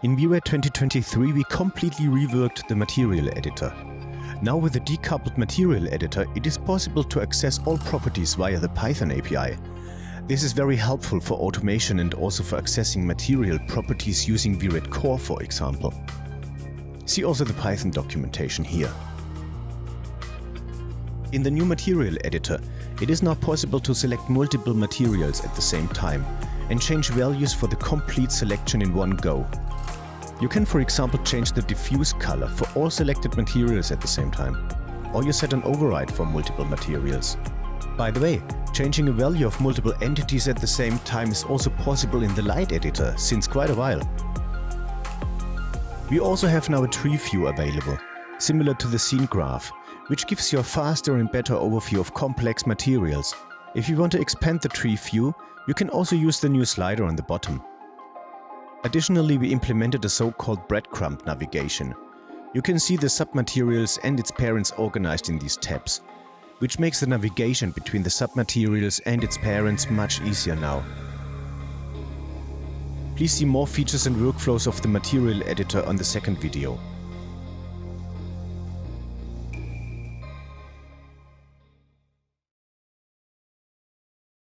In VRED 2023 we completely reworked the material editor. Now with the decoupled material editor, it is possible to access all properties via the Python API. This is very helpful for automation and also for accessing material properties using VRED Core, for example. See also the Python documentation here. In the new material editor, it is now possible to select multiple materials at the same time and change values for the complete selection in one go. You can, for example, change the diffuse color for all selected materials at the same time, or you set an override for multiple materials. By the way, changing a value of multiple entities at the same time is also possible in the light editor since quite a while. We also have now a tree view available, similar to the scene graph, which gives you a faster and better overview of complex materials. If you want to expand the tree view, you can also use the new slider on the bottom. Additionally, we implemented a so-called breadcrumb navigation. You can see the submaterials and its parents organized in these tabs, which makes the navigation between the submaterials and its parents much easier now. Please see more features and workflows of the material editor on the second video.